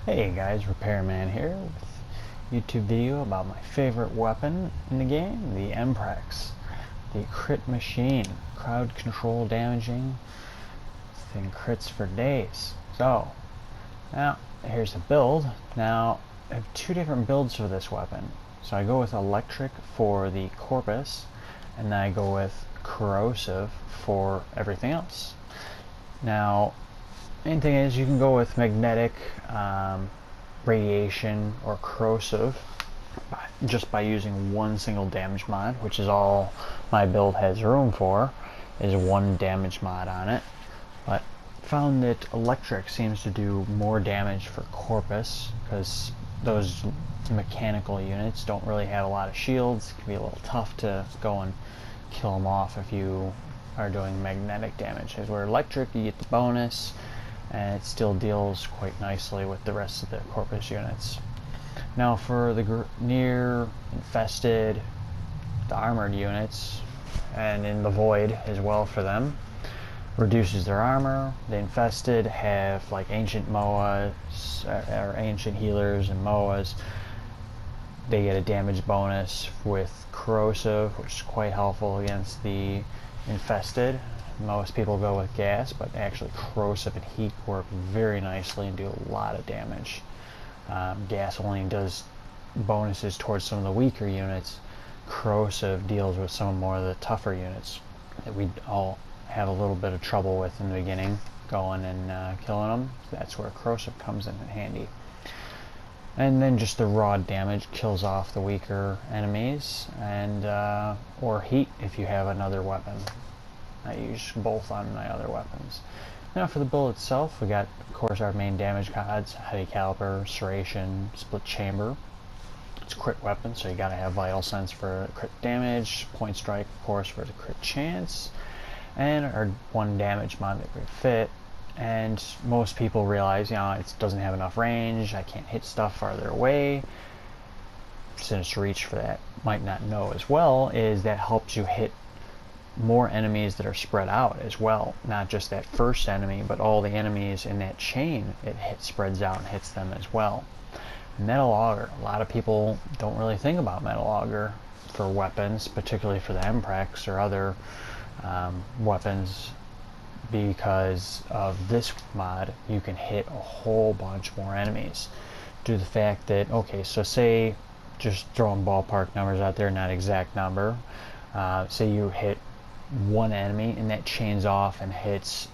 Hey guys, Repairman here with a YouTube video about my favorite weapon in the game, the Amprex. The crit machine. Crowd control damaging. This thing crits for days. So, now here's the build. Now, I have two different builds for this weapon. So I go with electric for the corpus, and then I go with corrosive for everything else. Now, main thing is you can go with magnetic, radiation, or corrosive just by using one single damage mod, which is all my build has room for, is one damage mod on it. But found that electric seems to do more damage for corpus because those mechanical units don't really have a lot of shields. It can be a little tough to go and kill them off if you are doing magnetic damage. As where electric, you get the bonus, and it still deals quite nicely with the rest of the corpus units. Now for the near infested, the armored units, and in the void as well for them, reduces their armor. The infested have like ancient MOAs, or ancient healers and MOAs. They get a damage bonus with corrosive, which is quite helpful against the infested. Most people go with gas, but actually corrosive and heat work very nicely and do a lot of damage. Gas only does bonuses towards some of the weaker units. Corrosive deals with some more of the tougher units that we all have a little bit of trouble with in the beginning, going and killing them. That's where corrosive comes in handy. And then just the raw damage kills off the weaker enemies, and or heat if you have another weapon. I use both on my other weapons. Now for the build itself, we got, of course, our main damage gods: heavy caliber, serration, split chamber. It's a crit weapon, so you gotta have vital sense for crit damage, point strike, of course, for the crit chance, and our one damage mod that would fit. And most people realize, it doesn't have enough range, I can't hit stuff farther away. Sinister Reach, for that might not know as well, is that helps you hit more enemies that are spread out as well. Not just that first enemy, but all the enemies in that chain, spreads out and hits them as well. Metal Auger. A lot of people don't really think about Metal Auger for weapons, particularly for the Amprex or other weapons, because of this mod. You can hit a whole bunch more enemies due to the fact that, okay, so say, just throwing ballpark numbers out there, not exact number, say you hit one enemy and that chains off and hits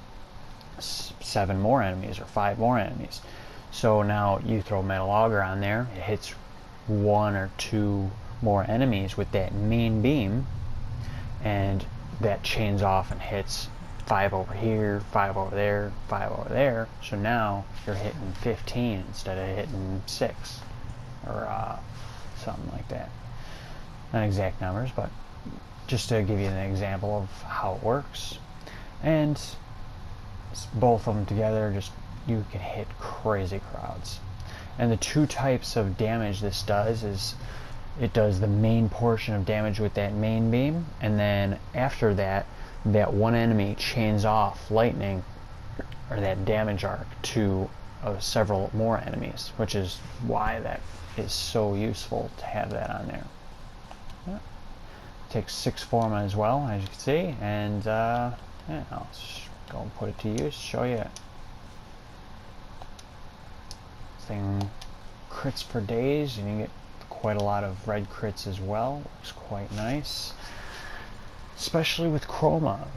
7 more enemies or 5 more enemies. So now you throw Metal Auger on there, it hits 1 or 2 more enemies with that main beam, and that chains off and hits 5 over here, 5 over there, 5 over there. So now you're hitting 15 instead of hitting 6 or something like that. Not exact numbers, but just to give you an example of how it works. And both of them together, just you can hit crazy crowds. And the two types of damage this does is it does the main portion of damage with that main beam, and then after that, that one enemy chains off lightning, or that damage arc, to several more enemies, which is why that is so useful to have that on there. Takes 6 Forma as well, as you can see, and I'll just go and put it to use, show you it. This thing crits for days, and you get quite a lot of red crits as well. Looks quite nice, especially with chroma.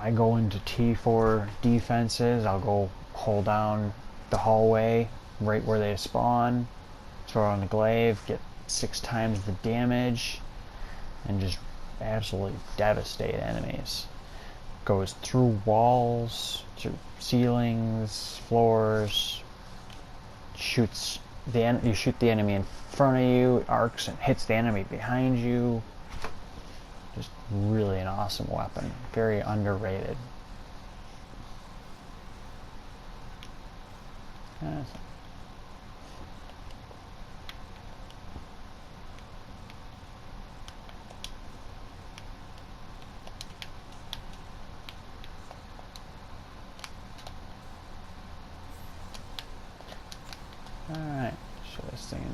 I go into T4 defenses, I'll go hold down the hallway right where they spawn, throw on the glaive, get 6 times the damage, and just absolutely devastate enemies. Goes through walls, through ceilings, floors, you shoot the enemy in front of you, it arcs and hits the enemy behind you. Just really an awesome weapon, very underrated. Alright, show this thing.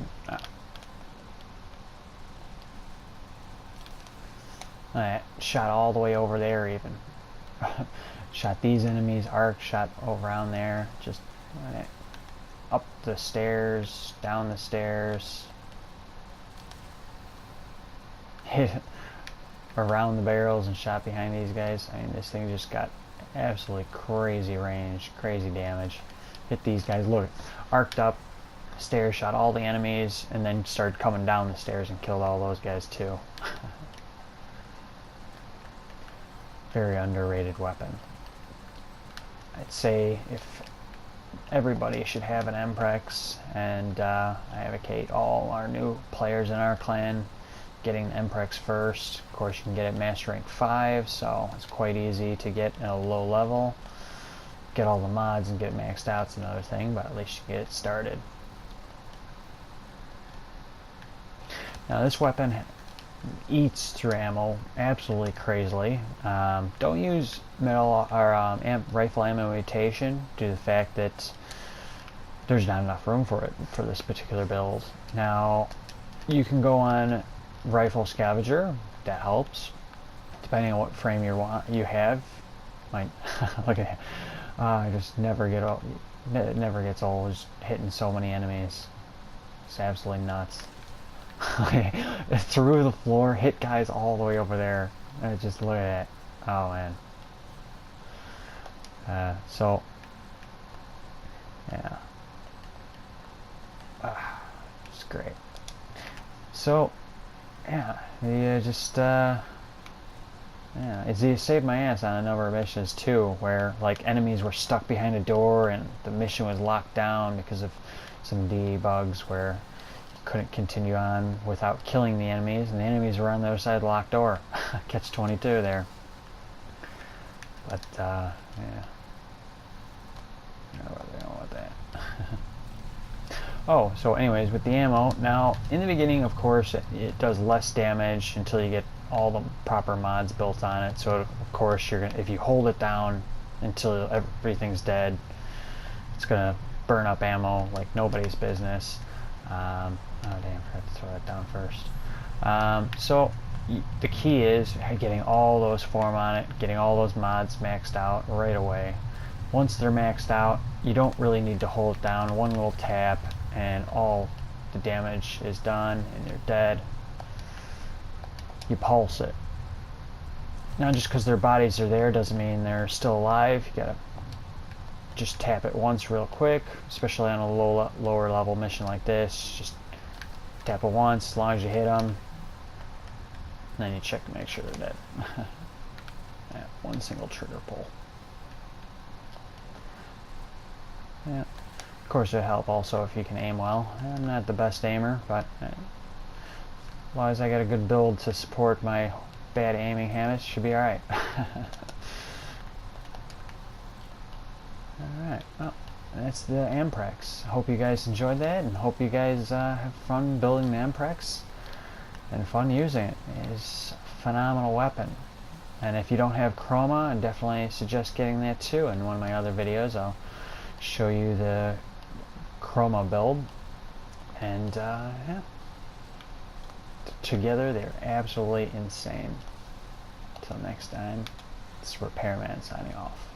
Alright, shot all the way over there even. Shot these enemies, arc, shot over around there, just up the stairs, down the stairs, hit around the barrels and shot behind these guys. I mean, this thing just got absolutely crazy range, crazy damage. Hit these guys, look, arced up, stairs, shot all the enemies, and then started coming down the stairs and killed all those guys too. Very underrated weapon. I'd say if everybody should have an Amprex, and I advocate all our new players in our clan getting the Amprex first. Of course, you can get it Master Rank 5, so it's quite easy to get at a low level. Get all the mods and get it maxed out is another thing, but at least you get it started. Now this weapon eats through ammo absolutely crazily. Don't use metal or rifle ammo mutation due to the fact that there's not enough room for it for this particular build. Now you can go on rifle scavenger, that helps depending on what frame you have. Might look at that. I just never get old. It never gets old just hitting so many enemies. It's absolutely nuts. Through the floor, hit guys all the way over there. Just look at that. Oh man. So yeah, it's great. So yeah, it saved my ass on a number of missions too, where like enemies were stuck behind a door and the mission was locked down because of some debugs where couldn't continue on without killing the enemies, and the enemies were on the other side of the locked door. Catch 22 there. But yeah, I don't know about that. Oh, so anyways, with the ammo, now in the beginning, of course, it does less damage until you get all the proper mods built on it. So of course, if you hold it down until everything's dead, it's gonna burn up ammo like nobody's business. Oh damn, I forgot to throw that down first. So the key is getting all those Forma on it, getting all those mods maxed out right away. Once they're maxed out, you don't really need to hold it down. One little tap and all the damage is done and you're dead. You pulse it. Now just because their bodies are there doesn't mean they're still alive. You gotta just tap it once real quick, especially on a lower level mission like this. Just tap it once, as long as you hit them, and then you check to make sure they're dead. Yeah, one single trigger pull. Yeah, of course it'll help also if you can aim well. I'm not the best aimer, but as long as I got a good build to support my bad aiming habits, should be alright. Alright, well, that's the Amprex. Hope you guys enjoyed that, and hope you guys have fun building the Amprex and fun using it. It's a phenomenal weapon. And if you don't have Chroma, I definitely suggest getting that too. In one of my other videos, I'll show you the Chroma build. And yeah, together they're absolutely insane. Until next time, this is Repairman signing off.